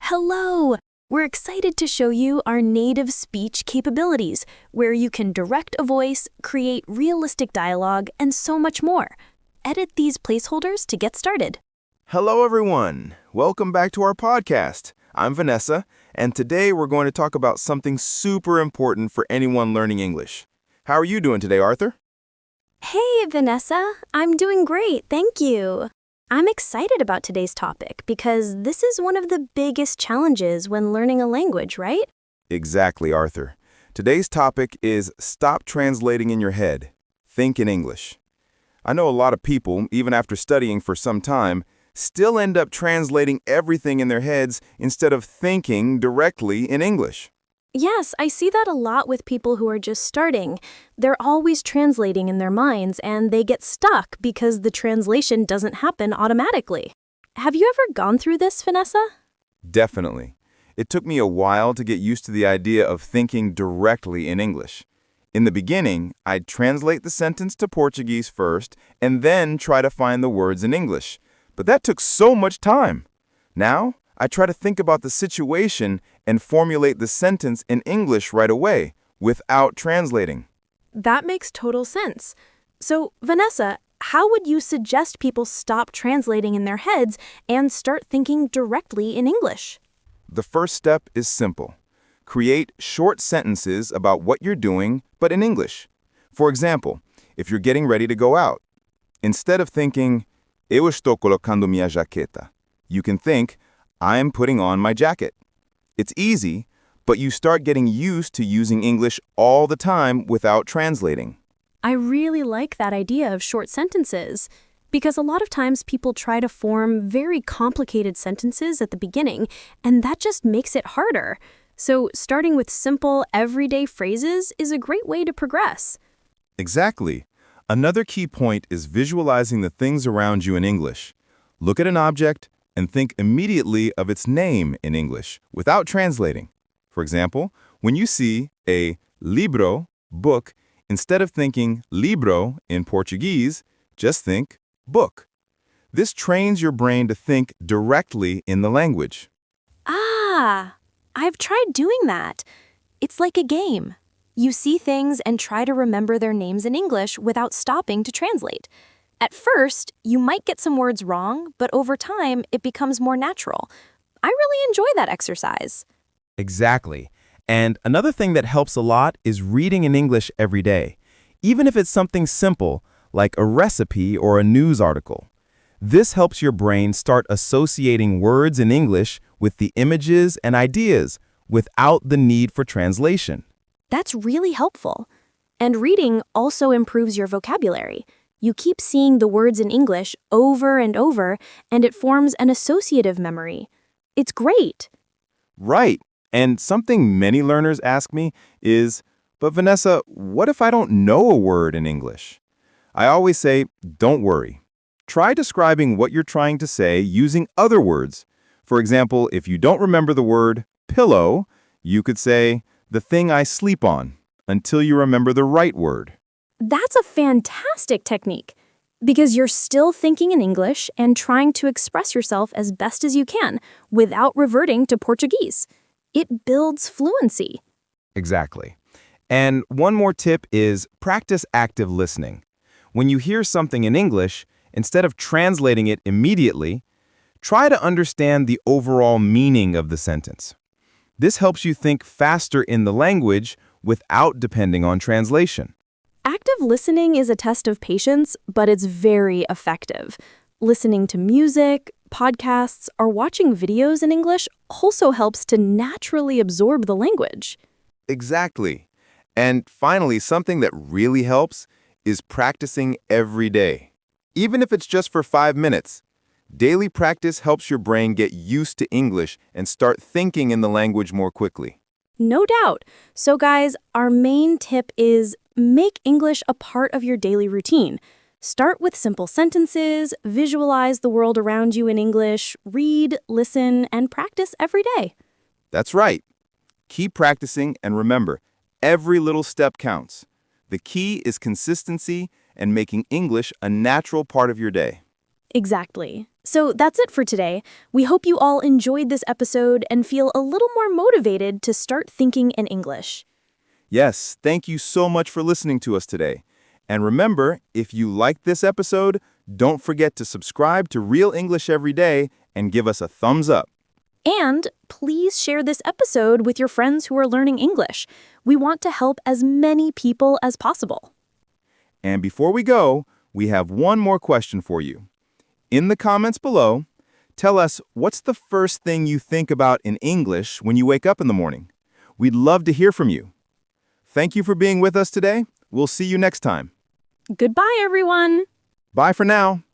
Hello! We're excited to show you our native speech capabilities, where you can direct a voice, create realistic dialogue, and so much more. Edit these placeholders to get started. Hello, everyone. Welcome back to our podcast. I'm Vanessa, and today we're going to talk about something super important for anyone learning English. How are you doing today, Arthur? Hey, Vanessa. I'm doing great, thank you. I'm excited about today's topic because this is one of the biggest challenges when learning a language, right? Exactly, Arthur. Today's topic is stop translating in your head. Think in English. I know a lot of people, even after studying for some time, still end up translating everything in their heads instead of thinking directly in English. Yes, I see that a lot with people who are just starting. They're always translating in their minds, and they get stuck because the translation doesn't happen automatically. Have you ever gone through this, Vanessa? Definitely. It took me a while to get used to the idea of thinking directly in English. In the beginning, I'd translate the sentence to Portuguese first and then try to find the words in English. But that took so much time. Now, I try to think about the situation and formulate the sentence in English right away, without translating. That makes total sense. So, Vanessa, how would you suggest people stop translating in their heads and start thinking directly in English? The first step is simple. Create short sentences about what you're doing, but in English. For example, if you're getting ready to go out, instead of thinking, Eu estou colocando minha jaqueta, you can think, I'm putting on my jacket. It's easy, but you start getting used to using English all the time without translating. I really like that idea of short sentences, because a lot of times people try to form very complicated sentences at the beginning, and that just makes it harder. So starting with simple, everyday phrases is a great way to progress. Exactly. Another key point is visualizing the things around you in English. Look at an object and think immediately of its name in English without translating. For example, when you see a libro, book, instead of thinking libro in Portuguese, just think book. This trains your brain to think directly in the language. Ah, I've tried doing that. It's like a game. You see things and try to remember their names in English without stopping to translate. At first, you might get some words wrong, but over time, it becomes more natural. I really enjoy that exercise. Exactly. And another thing that helps a lot is reading in English every day, even if it's something simple, like a recipe or a news article. This helps your brain start associating words in English with the images and ideas without the need for translation. That's really helpful. And reading also improves your vocabulary. You keep seeing the words in English over and over, and it forms an associative memory. It's great. Right. And something many learners ask me is, but Vanessa, what if I don't know a word in English? I always say, don't worry. Try describing what you're trying to say using other words. For example, if you don't remember the word pillow, you could say, the thing I sleep on, until you remember the right word. That's a fantastic technique, because you're still thinking in English and trying to express yourself as best as you can without reverting to Portuguese. It builds fluency. Exactly. And one more tip is practice active listening. When you hear something in English, instead of translating it immediately, try to understand the overall meaning of the sentence. This helps you think faster in the language without depending on translation. Active listening is a test of patience, but it's very effective. Listening to music, podcasts, or watching videos in English also helps to naturally absorb the language. Exactly. And finally, something that really helps is practicing every day. Even if it's just for 5 minutes. Daily practice helps your brain get used to English and start thinking in the language more quickly. No doubt. So guys, our main tip is make English a part of your daily routine. Start with simple sentences, visualize the world around you in English, read, listen, and practice every day. That's right. Keep practicing and remember, every little step counts. The key is consistency and making English a natural part of your day. Exactly. So that's it for today. We hope you all enjoyed this episode and feel a little more motivated to start thinking in English. Yes, thank you so much for listening to us today. And remember, if you liked this episode, don't forget to subscribe to Real English Every Day and give us a thumbs up. And please share this episode with your friends who are learning English. We want to help as many people as possible. And before we go, we have one more question for you. In the comments below, tell us what's the first thing you think about in English when you wake up in the morning. We'd love to hear from you. Thank you for being with us today. We'll see you next time. Goodbye, everyone. Bye for now.